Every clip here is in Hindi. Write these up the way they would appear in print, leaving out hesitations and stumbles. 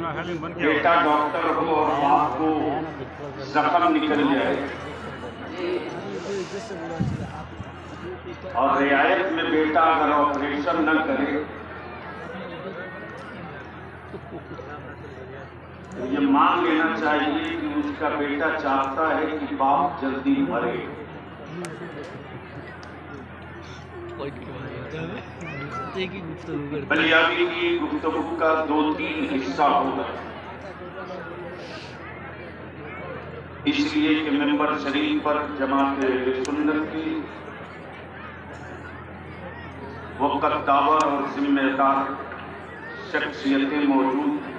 बेटा डॉक्टर हो और बाप को जख्म निकल जाए और रियायत में बेटा अगर ऑपरेशन न करे तो ये मान लेना चाहिए कि उसका बेटा चाहता है कि बाप जल्दी मरे। बलियाबी की गुफ्तगू का 2-3 हिस्सा होगा, इसलिए कि मेंबर शरीफ पर जमात सुन्नत की वक़्त दावर और जिम्मेदार शख्सियतें मौजूद हैं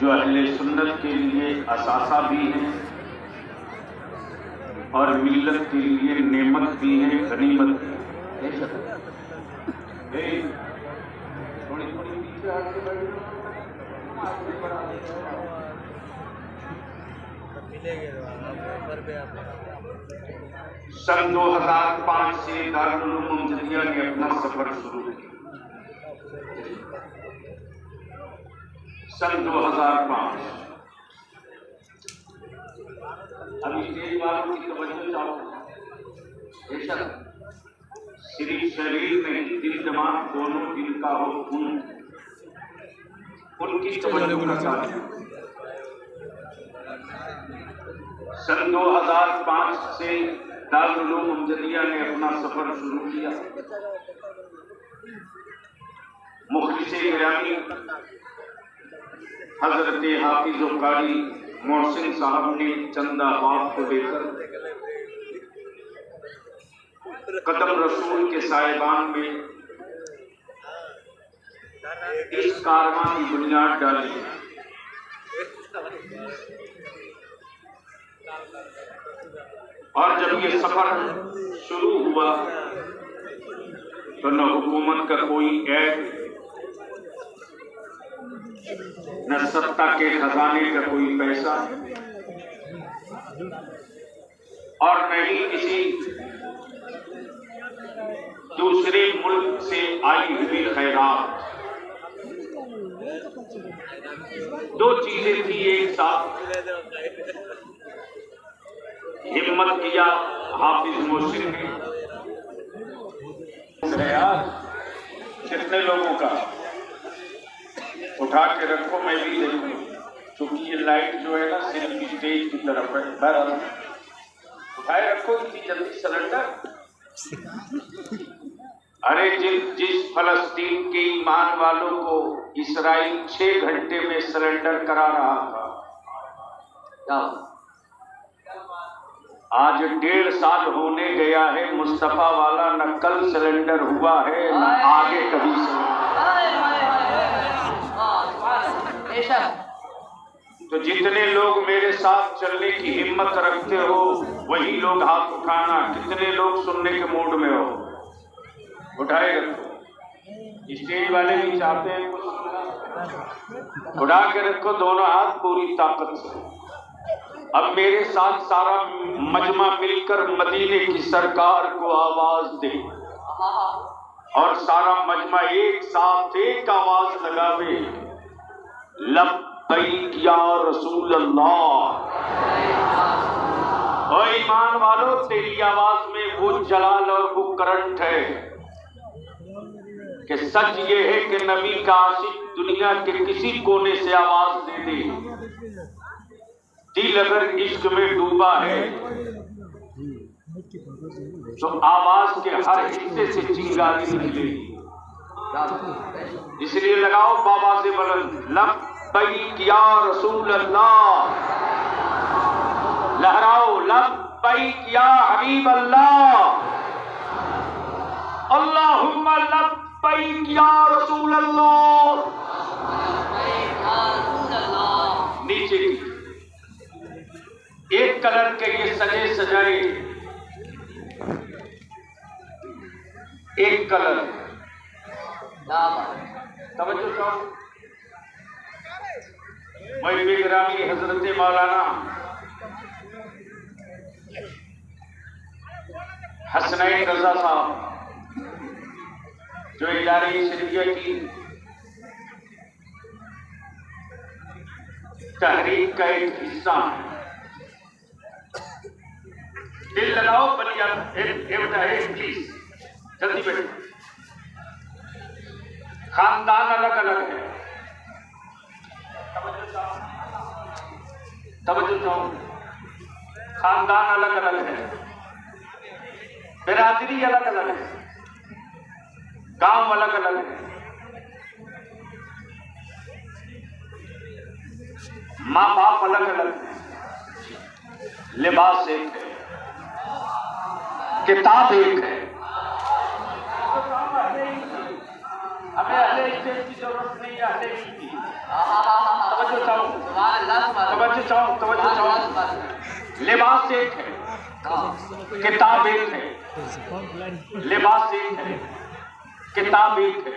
जो अहले सुन्नत के लिए असासा भी हैं और मिल्लत के लिए नेमत भी है, गनीमत भी है। थोड़ी पीछे आके बैठो। सन 2005 से दारुल उलूम अमजदिया ने अपना सफर शुरू किया। सन 2005 अभी स्टेज वालों की तवज्जो चाहूँ। बेशक सिर्फ शरीर नहीं, दिल दिमाग दोनों जिनका हो उनकी तवज्जो का चाहूँ। सन 2005 से दारुल उलूम अमजदिया ने अपना सफर शुरू किया। मुखलिस गिरामी हजरत हाफिज व कारी मोहसिन साहब ने चंदा बाप को लेकर कदम रसूल के साहिबान में इस कारवां की बुनियाद डाली। और जब ये सफर शुरू हुआ तो न हुकूमत का कोई ऐड, न सत्ता के खजाने का कोई पैसा और न ही किसी दूसरे मुल्क से आई हुई खैरात। दो चीजें थी एक साथ। हिम्मत किया हाफिज मोहसिन ने। कितने लोगों का उठा के रखो, मैं भी देखूं, क्योंकि ये लाइट जो है ना सिर्फ स्टेज की तरफ है। बहरहाल उठाए रखो इतनी जल्दी सिलेंडर। अरे जिस फलस्तीन के ईमान वालों को इसराइल 6 घंटे में सिलेंडर करा रहा था, क्या आज 1.5 साल होने गया है, मुस्तफा वाला न कल सिलेंडर हुआ है न आगे कभी तो जितने लोग मेरे साथ चलने की हिम्मत रखते हो वही लोग हाथ उठाना। कितने लोग सुनने के मूड में हो, उठाए रखो। स्टेज वाले भी चाहते हैं कुछ सुनना, उठा के रखो दोनों हाथ पूरी ताकत से। अब मेरे साथ सारा मजमा मिलकर मदीने की सरकार को आवाज दे और सारा मजमा एक साथ एक आवाज लगावे, लब्बैक या रसूल अल्लाह। ओ ईमान वालों, तेरी आवाज में वो जलाल और वो करंट है कि सच ये है कि नबी का आशिक दुनिया के किसी कोने से आवाज दे दे, दिल अगर इश्क में डूबा है तो आवाज के हर हिस्से से चिंगारी निकलेगी। इसलिए लगाओ बाबा से बुलंद, लब्बैक या रसूल अल्लाह। लहराओ लब्बैक या हबीब अल्लाह। अल्लाहुम्मा लब्बैक या रसूल अल्लाह। नीचे की एक कलर के ये सजे सजाए, एक कलर तवज्जो चाहो। वही बेगरामी हजरत मौलाना हसनैन रजा साहब जो इदारे शरीयत की तहरीक का एक हिस्सा है। दिल लगाओ बलिया, प्लीज जल्दी बैठो। खानदान अलग अलग है, तवज्जो चाहो, खानदान अलग अलग है, बिरादरी अलग अलग है, गांव अलग अलग है, माँ बाप अलग अलग है, लिबास एक है, किताब एक है। हमें अहले इल्म की जरूरत नहीं है, अहले इल्म की। तवज्जो चाहो, तवज्जो चाहो, तवज्जो चाहो। लिबास एक है, किताब एक है, लिबास एक है, किताब एक है,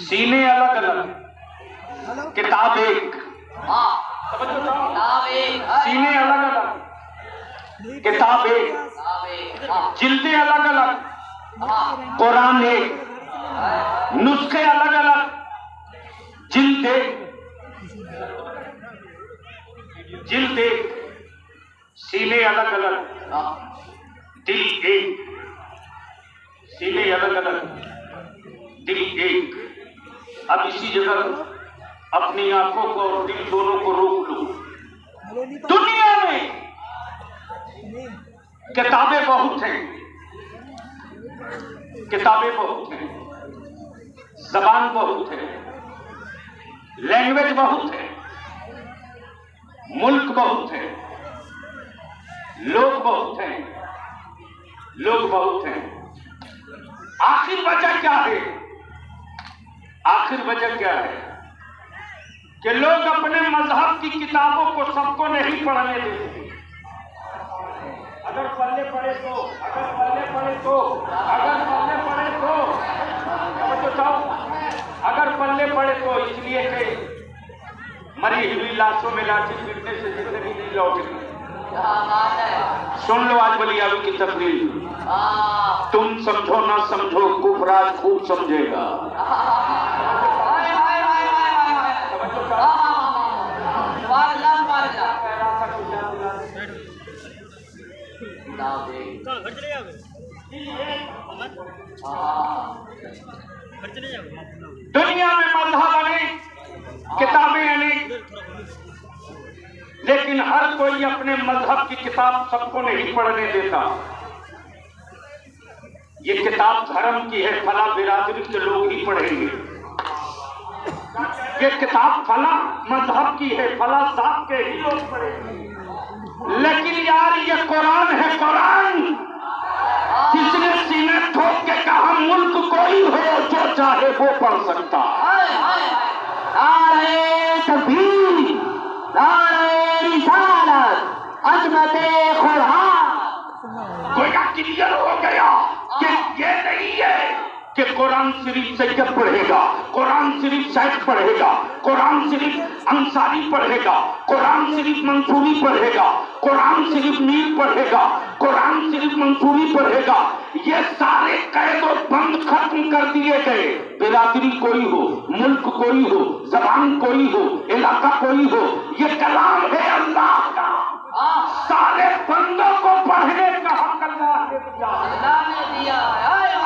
सीने अलग अलग, किताब एक, सीने अलग अलग, किताब एक, जिल्दें अलग अलग, कुरान एक, नुस्खे अलग अलग, जिल्द एक, जिल्द एक, सीने अलग अलग, दिल एक, सीने अलग अलग, दिल एक। अब इसी जगह अपनी आंखों को और दिल दोनों को रोक लो। दुनिया में किताबें बहुत हैं, किताबें बहुत हैं, जबान बहुत है, लैंग्वेज बहुत है, मुल्क बहुत है, लोग बहुत हैं, लोग बहुत हैं। आखिर वजह क्या है? आखिर वजह क्या है कि लोग अपने मजहब की किताबों को सबको नहीं पढ़ने देते। अगर पढ़ने पड़े तो, अगर पढ़ने पड़े तो, अगर पढ़ने पड़े तो, अगर पढ़ने पड़े तो इसलिए कि मरी हुई लाशों में लाठी पीटने से जिंदगी नहीं लौटेगी। सुन लो आज बलियावी की तकरीर, तुम समझो ना समझो, कुफराज खूब समझेगा। दुनिया में मजहब अनेक, किताबें अनेक, लेकिन हर कोई अपने मजहब की किताब सबको नहीं पढ़ने देता। ये किताब धर्म की है, फला बिरादरी के लोग ही पढ़ेंगे। ये किताब फला मजहब की है, फला साहब के ही लोग पढ़ेंगे। लेकिन यार ये कुरान है, कुरान जिसने सीने ठोक के कहा मुल्क कोई हो जो चाहे वो पढ़ सकता। नारे तकबीर, नारे रिसालत, अज़मते कुरान। गोया क्लियर हो गया कि ये नहीं है कि कुरान शरीफ सैयद पढ़ेगा, कुरान शरीफ शायद पढ़ेगा, कुरान शरीफ अंसारी पढ़ेगा, कुरान शरीफ मंसूरी पढ़ेगा, कुरान शरीफ मीर पढ़ेगा, कुरान शरीफ मंसूरी पढ़ेगा। ये सारे कैद और बंद खत्म कर दिए गए। बिरादरी कोई हो, मुल्क कोई हो, जबान कोई हो, इलाका कोई हो, ये कलाम है अल्लाह का। सारे बंदों को पढ़ने का हक अल्लाह ने दिया।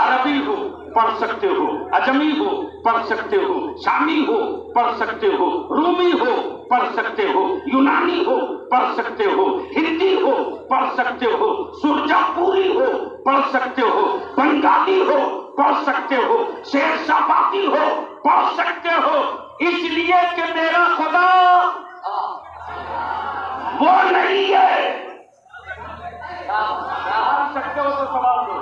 अरबी हो पढ़ सकते हो, अजमी हो पढ़ सकते हो, शामी हो पढ़ सकते हो, रूमी हो पढ़ सकते हो, यूनानी हो पढ़ सकते हो, हिंदी हो पढ़ सकते हो, सुरजापुरी हो पढ़ सकते हो, बंगाली हो पढ़ सकते हो, शेरशाबादी हो पढ़ सकते हो। इसलिए कि मेरा खुदा वो नहीं है। पढ़ सकते हो तो सवाल दो।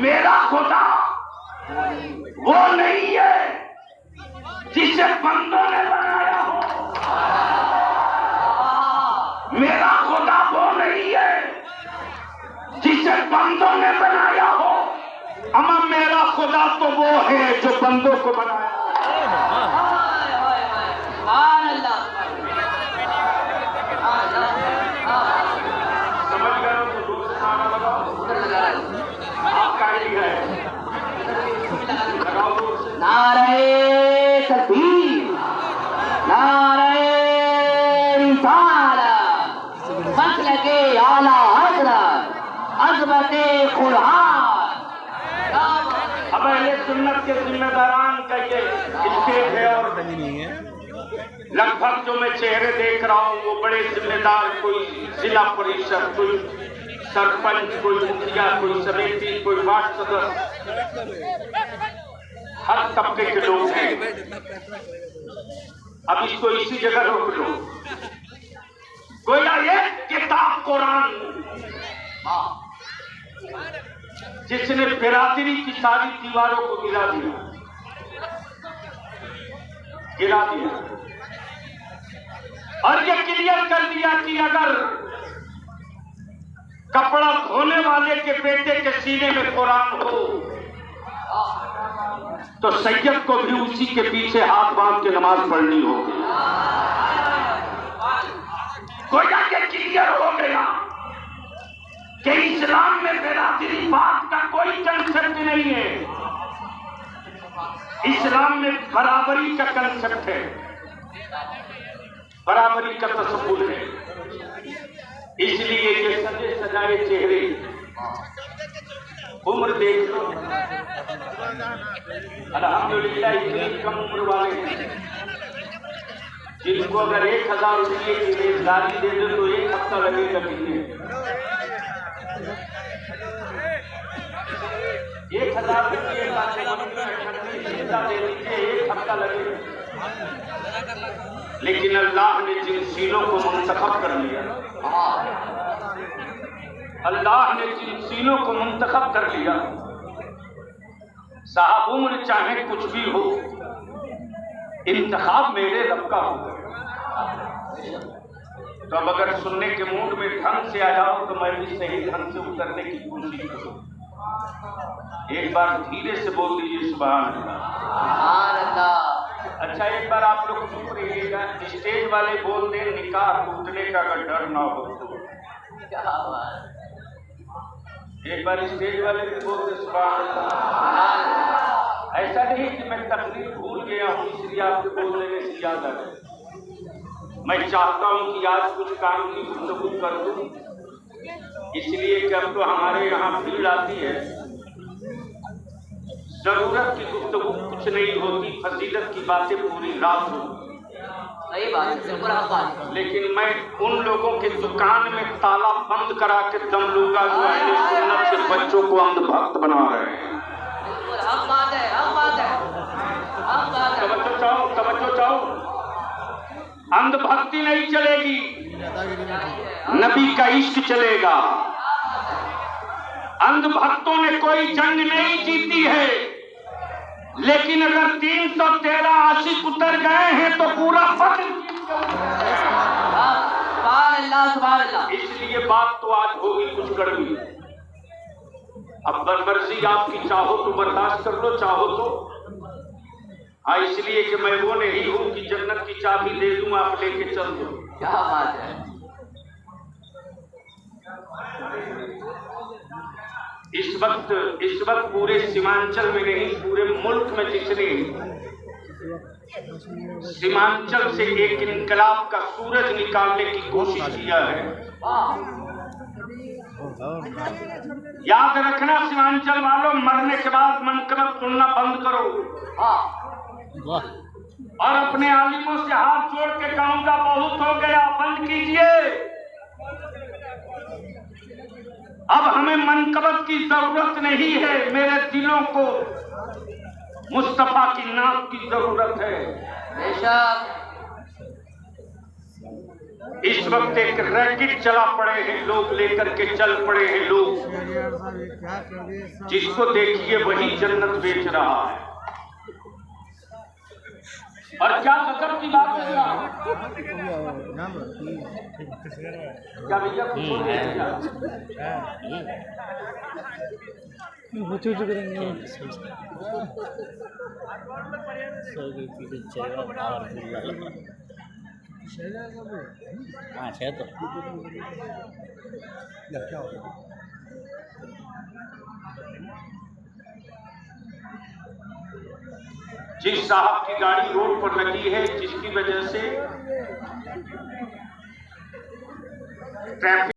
मेरा खुदा वो नहीं है जिसे बंदों ने बनाया हो। मेरा खुदा वो नहीं है जिसे बंदों ने बनाया हो। अमा मेरा खुदा तो वो है जो बंदों को बनाया। समझ गए हो तो दूसरे खाना लगाओ। आपका ही है। नारे तकबीर, नारे जिम्मेदारान का ये स्टेज है और लगभग जो मैं चेहरे देख रहा हूँ वो बड़े जिम्मेदार, कोई जिला परिषद, कोई सरपंच, कोई मुखिया, कोई समिति, कोई वार्ड सदस्य, हर तबके के लोग हैं। अब इसको इसी जगह रोक लो। गोया ये किताब कुरान जिसने बिरादरी की सारी दीवारों को गिरा दिया और ये क्लियर कर दिया कि अगर कपड़ा धोने वाले के बेटे के सीने में कुरान हो तो सैयद को भी उसी के पीछे हाथ बांध के नमाज पढ़नी होगी। गोया के क्लियर हो गया कि इस्लाम में बिरादरी बात का कोई कंसेप्ट नहीं है। इस्लाम में बराबरी का कंसेप्ट है, बराबरी का तसव्वुर है। इसलिए ये सजे सजाए चेहरे, उम्र देख लो, अल्हम्दुलिल्लाह इतनी कम उम्र वाले हैं जिनको अगर 1000 रुपये की बेरोजगारी दे दो तो 1 हफ्ता लगेगा कितने? 1000 रुपये दे दीजिए, 1 हफ्ता लगेगा। लेकिन अल्लाह ने जिन सीलों को मुंतखब कर लिया, अल्लाह ने जिन सीलों को मुंतखब कर लिया, साहब उम्र चाहे कुछ भी हो, इंतखाब मेरे रब का होगा। तो अब अगर सुनने के मूड में ढंग से आ जाओ तो मैं भी सही ढंग से उतरने की कोशिश करूं। एक बार धीरे से बोल दीजिए सुभान अल्लाह। अच्छा एक बार आप लोग चुप रहिएगा, स्टेज वाले बोल दें निकाह टूटने का अगर डर ना हो तो। एक बार स्टेज वाले भी बोल दें सुभान अल्लाह। ऐसा नहीं कि मैं तकलीफ भूल गया हूँ इसलिए आपके बोलने में से याद आ गया। मैं चाहता हूँ कि आज कुछ काम की गुफ्तगू कर दूँ, इसलिए कि अब तो हमारे यहाँ भीड़ आती है, जरूरत की गुफ्तगू कुछ नहीं होती, फजीलत की बातें पूरी रात होती। सही बात है। लेकिन मैं उन लोगों के दुकान में ताला बंद करा के दम लूंगा जो अहले सुन्नत के बच्चों को अंधभक्त बना रहे हैं। तवज्जो चाहो, अंधभक्ति नहीं चलेगी, नबी का इश्क चलेगा। अंधभक्तों ने कोई जंग नहीं जीती है, लेकिन अगर 313 आशिक उतर गए हैं तो पूरा फर्ज। इसलिए बात तो आज होगी कुछ कड़वी। अब बरमर्जी आपकी, चाहो तो बर्दाश्त कर लो, चाहो तो हाँ, इसलिए कि मैं वो नहीं हूं कि जन्नत की चाबी दे दूं आप लेके चल दो। क्या बात है। इस वक्त पूरे सीमांचल में नहीं, पूरे मुल्क में जिसने सीमांचल से एक इनकलाब का सूरज निकालने की कोशिश किया है, याद रखना सीमांचल वालों, मरने के बाद मनकबत सुनना बंद करो और अपने आलिमों से हाथ जोड़ के कहूंगा बहुत हो गया, बंद कीजिए। अब हमें मनकबत की जरूरत नहीं है, मेरे दिलों को मुस्तफा की नाम की जरूरत है। इस वक्त एक रैकेट चला पड़े हैं लोग, लेकर के चल पड़े हैं लोग, जिसको देखिए वही जन्नत बेच रहा है। और क्या गजब की बात है क्या भैया जिस साहब की गाड़ी रोड पर लगी है, जिसकी वजह से ट्रैफिक